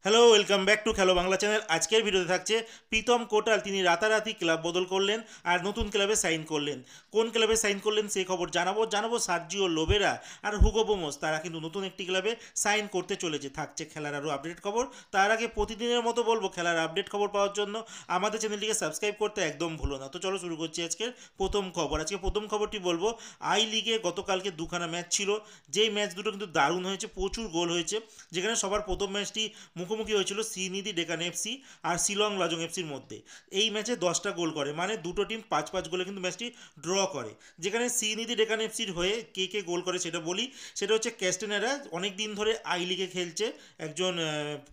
Hello, welcome back to খেলো Bangla channel. আজকের ভিডিওতে থাকছে প্রীতম কোটাল, তিনি রাতারাতি ক্লাব বদল করলেন আর নতুন ক্লাবে সাইন করলেন। কোন ক্লাবে সাইন করলেন সেই খবর জানাবো সার্জিও লোবেরা আর হুগো বোমস তারা কিন্তু নতুন একটি ক্লাবে সাইন করতে চলেছে। থাকছে খেলার আরও আপডেট খবর। তার আগে প্রতিদিনের মতো বলবো, খেলার আপডেট খবর পাওয়ার জন্য আমাদের চ্যানেলটিকে সাবস্ক্রাইব করতে একদম ভুলো না। তো চলো শুরু করছি আজকের প্রথম খবর। আজকে প্রথম খবরটি বলবো, আই লিগে গতকালকে দুখানা ম্যাচ ছিল, যেই ম্যাচ দুটো কিন্তু দারুণ হয়েছে, প্রচুর গোল হয়েছে। যেখানে সবার প্রথম ম্যাচটি মুখোমুখি হয়েছিল শ্রীনিধি ডেকান এফসি আর শিলং লাজং এফসির মধ্যে। এই ম্যাচে 10টা গোল করে, মানে দুটো টিম 5-5 গোলে কিন্তু ম্যাচটি ড্র করে। যেখানে শ্রীনিধি ডেকান এফসির হয়ে কে কে গোল করে সেটা বলি। সেটা হচ্ছে ক্যাস্টেনারা, অনেক দিন ধরে আই লিগে খেলছে, একজন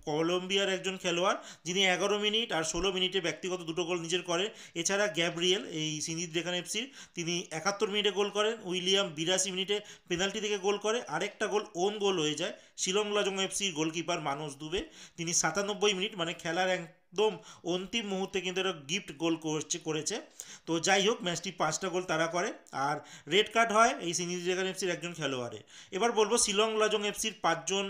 কলম্বিয়ার একজন খেলোয়াড়, যিনি 11 মিনিট আর 16 মিনিটে ব্যক্তিগত দুটো গোল নিজের করেন। এছাড়া গ্যাব্রিয়েল, এই শ্রীনিধি ডেকান এফসির, তিনি 71 মিনিটে গোল করেন। উইলিয়াম 82 মিনিটে পেনাল্টি থেকে গোল করে। আরেকটা গোল ওন গোল হয়ে যায় শিলং লাজং এফসির গোলকিপার মানস দুবে, তিনি 97 মিনিট মানে খেলার একদম অন্তিম মুহূর্তে কিন্তু একটা গিফট গোল করেছে। তো যাই হোক, ম্যাচটি 5টা গোল তারা করে। আর রেড কার্ড হয় এই সিনিয়র ড্রাগন এফসির একজন খেলোয়াড়ের। এবার বলবো শিলং লাজং এফসির 5জন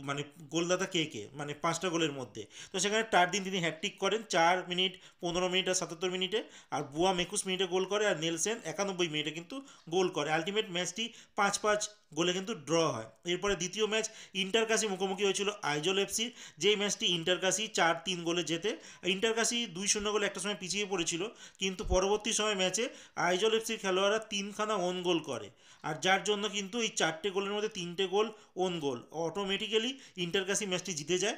মানে গোলদাতা কে কে, মানে 5টা গোলের মধ্যে। তো সেখানে টারদিন তিনি হ্যাটট্রিক করেন 4 মিনিট, 15 মিনিট আর 77 মিনিটে। আর বুয়াম 21 মিনিটে গোল করে, আর নেলসেন 91 মিনিটে কিন্তু গোল করে। আলটিমেট ম্যাচটি 5-5 গোলে কিন্তু ড্র হয়। এরপরে দ্বিতীয় ম্যাচ ইন্টারকাসি মুখোমুখি হয়েছিল আইজল এফসি, যেই ম্যাচটি ইন্টারকাসি 4-3 গোলে জেতে। ইন্টারকাসি 2-0 গোলে একটা সময় পিছিয়ে পড়েছিল, কিন্তু পরবর্তী সময় ম্যাচে আইজল এফসির খেলোয়াড়রা 3খানা ওন গোল করে, আর যার জন্য কিন্তু এই 4টে গোলের মধ্যে 3টে গোল ওন গোল, অটোমেটিক্যালি ইন্টারকাসি ম্যাচটি জিতে যায়।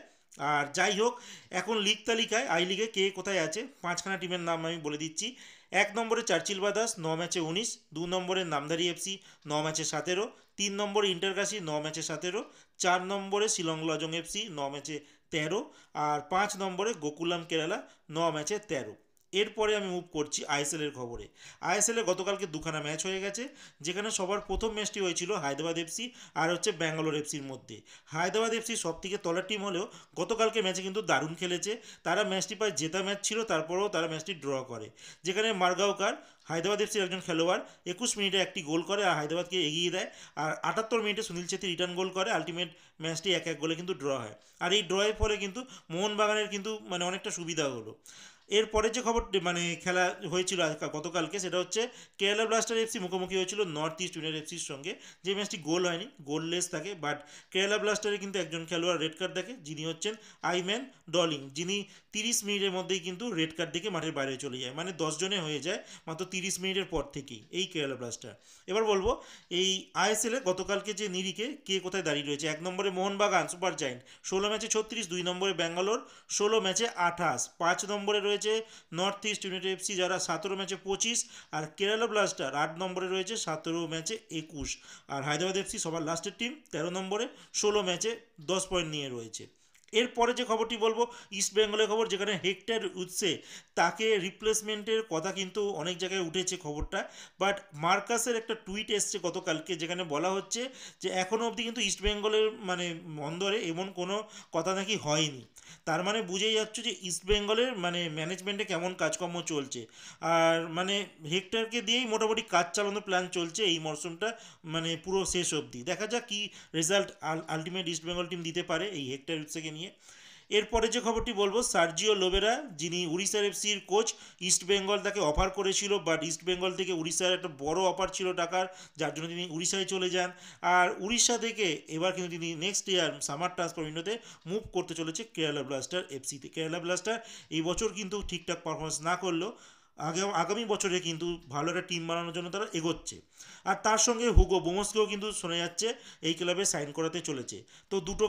আর যাই হোক, এখন লিগ তালিকায় আই লিগে কে কোথায় আছে, 5খানা টিমের নাম আমি বলে দিচ্ছি। 1 নম্বরে চার্চিল ব্রাদার্স 9 ম্যাচে 19, 2 নম্বরে নামধারী এফসি 9 ম্যাচে 17, 3 নম্বরে ইন্টারকাশি 9 ম্যাচে 17, 4 নম্বরে শিলং লজং এফসি 9 ম্যাচে 13, আর 5 নম্বরে গোকুলাম কেরালা 9 ম্যাচে 13। এরপরে আমি মুভ করছি আইএসএল এর খবরে। আইএসএল এ গতকালকে দুখানা ম্যাচ হয়ে গেছে, যেখানে সবার প্রথম ম্যাচটি হয়েছিল হায়দ্রাবাদ এফসি আর হচ্ছে ব্যাঙ্গালোর এফসির মধ্যে। হায়দ্রাবাদ এফসি সব থেকে তলার টিম হলেও গতকালকে ম্যাচে কিন্তু দারুণ খেলেছে। তারা ম্যাচটি প্রায় জেতা ম্যাচ ছিল, তারপরেও তারা ম্যাচটি ড্র করে। যেখানে মার্গাওকার, হায়দ্রাবাদ এফসির একজন খেলোয়াড়, 21 মিনিটে একটি গোল করে আর হায়দ্রাবাদকে এগিয়ে দেয়। আর 78 মিনিটে সুনীল ছেত্রী রিটার্ন গোল করে। আলটিমেট ম্যাচটি 1-1 গোলে কিন্তু ড্র হয়। আর এই ড্রয়ের ফলে কিন্তু মোহনবাগানের কিন্তু মানে অনেকটা সুবিধা হলো। এরপরে যে খবর মানে খেলা হয়েছিল গতকালকে, সেটা হচ্ছে কেরালা ব্লাস্টার এফসি মুখোমুখি হয়েছিল নর্থ ইস্ট ইউনাইটেড এফসির সঙ্গে। যে ম্যাচটি গোল হয়নি, গোললেস থাকে, বাট কেরালা ব্লাস্টারে কিন্তু একজন খেলোয়াড় রেড কার্ড দেখে, যিনি হচ্ছেন আইম্যান ডলিং, যিনি 30 মিনিটের মধ্যেই কিন্তু রেড কার্ড দেখে মাঠের বাইরে চলে যায়, মানে 10 জনে হয়ে যায় মাত্র 30 মিনিটের পর থেকেই এই কেরালা ব্লাস্টার। এবার বলবো এই আইএসএলে গতকালকে যে নিরিখে কে কোথায় দাঁড়িয়ে রয়েছে। 1 নম্বরে মোহনবাগান সুপার জায়েন্ট 16 ম্যাচে 36, 2 নম্বরে ব্যাঙ্গালোর 16 ম্যাচে 28, 5 নম্বরে রয়েছে নর্থ ইস্ট ইউনাইটেড এফসি, যারা 17 ম্যাচে 25, আর কেরালা ব্লাস্টার 8 নম্বরে রয়েছে 17 ম্যাচে 21, আর হায়দ্রাবাদ এফসি সবার লাস্টের টিম 13 নম্বরে 16 ম্যাচে 10 পয়েন্ট নিয়ে রয়েছে। এরপরে যে খবরটি বলবো ইস্ট বেঙ্গলের খবর, যেখানে হেক্টর উৎসে তাকে রিপ্লেসমেন্টের কথা কিন্তু অনেক জায়গায় উঠেছে খবরটা, বাট মার্কাসের একটা টুইট এসছে গতকালকে, যেখানে বলা হচ্ছে যে এখনও অবধি কিন্তু ইস্ট বেঙ্গলের মানে অন্দরে এমন কোনো কথা নাকি হয়নি। তার মানে বুঝেই যাচ্ছে যে ইস্ট বেঙ্গলের মানে ম্যানেজমেন্টে কেমন কাজকর্ম চলছে। আর মানে হেক্টরকে দিয়েই মোটামুটি কাজ চালানোর প্ল্যান চলছে এই মরশুমটা, মানে পুরো শেষ অবধি। দেখা যাক কী result ultimate East Bengal team দিতে পারে এই হেক্টর উৎসকে নিয়ে। এরপরে যে খবরটি বলবো, সার্জিও লোবেরা, যিনি উড়িষ্যার এফসির কোচ, ইস্ট বেঙ্গল তাকে অফার করেছিল, বাট ইস্ট বেঙ্গল থেকে উড়িষ্যার একটা বড় অফার ছিল টাকার, যার জন্য তিনি উড়িষ্যায় চলে যান। আর উড়িষ্যা থেকে এবার কিন্তু তিনি নেক্সট ইয়ার সামার ট্রান্সফার উইন্ডোতে মুভ করতে চলেছে কেরালা ব্লাস্টার এফসিতে। কেরালা ব্লাস্টার এই বছর কিন্তু ঠিকঠাক পারফরমেন্স না করলেও আগামী বছরে কিন্তু ভালো একটা টিম বানানোর জন্য তারা এগোচ্ছে। আর তার সঙ্গে হুগো বোমসকেও কিন্তু শোনা যাচ্ছে এই ক্লাবে সাইন করাতে চলেছে। তো দুটো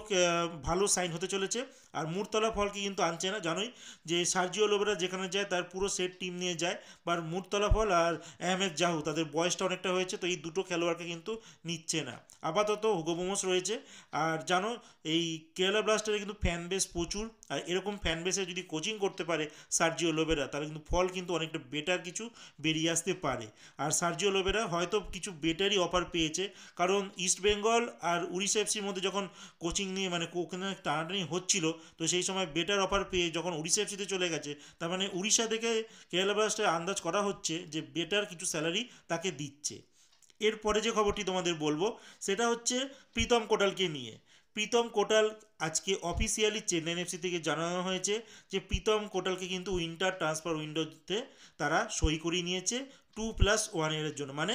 ভালো সাইন হতে চলেছে। আর মূর্তলা ফলকে কিন্তু আনছে না, জানোই যে সার্জিও লোবেরা যেখানে যায় তার পুরো সেট টিম নিয়ে যায়, বা মূর্তলা ফল আর আহমেদ জাহু তাদের বয়সটা অনেকটা হয়েছে, তো এই দুটো খেলোয়াড়কে কিন্তু নিচ্ছে না। আপাতত হুগো বোমস রয়েছে। আর জানো এই কেরালা ব্লাস্টারে কিন্তু ফ্যান বেস প্রচুর, আর এরকম ফ্যান বেসে যদি কোচিং করতে পারে সার্জিও লোবেরা, তাহলে কিন্তু ফল কিন্তু অনেকটা বেটার কিছু বেরিয়ে আসতে পারে। আর সার্জিও লোবেরা হয়তো কিছু বেটারই অফার পেয়েছে, কারণ ইস্ট বেঙ্গল আর উড়িষ্যা এফসির মধ্যে যখন কোচিং নিয়ে মানে ওখানে টানাটানি হচ্ছিল, তো সেই সময় বেটার অফার পেয়ে যখন উড়িষ্যা এফসিতে চলে গেছে, তার মানে উড়িষ্যা থেকে কেরালা ব্লাস্টার আন্দাজ করা হচ্ছে যে বেটার কিছু স্যালারি তাকে দিচ্ছে। এরপরে যে খবরটি তোমাদের বলবো সেটা হচ্ছে প্রীতম কোটালকে নিয়ে। প্রীতম কোটাল আজকে অফিসিয়ালি চেন্নাই এফসি থেকে জানানো হয়েছে যে প্রীতম কোটালকে কিন্তু উইন্টার ট্রান্সফার উইন্ডোতে তারা সই করিয়ে নিয়েছে 2+1 ইয়ারের জন্য, মানে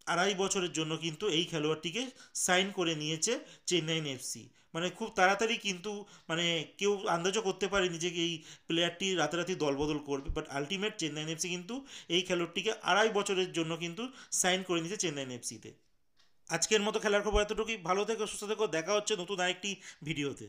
2.5 বছরের জন্য কিন্তু এই খেলোয়াড়টিকে সাইন করে নিয়েছে চেন্নাই এফসি। মানে খুব তাড়াতাড়ি কিন্তু, মানে কেউ আন্দাজও করতে পারেনি যে এই প্লেয়ারটি রাতারাতি দলবদল করবে, বাট আলটিমেট চেন্নাই এফসি কিন্তু এই খেলোয়াড়টিকে 2.5 বছরের জন্য কিন্তু সাইন করে নিয়েছে চেন্নাই এফসিতে। আজকের মতো খেলার খবর এতটুকুই। ভালো থেকো, সুস্থ থেকো, দেখা হচ্ছে নতুন আরেকটি ভিডিওতে।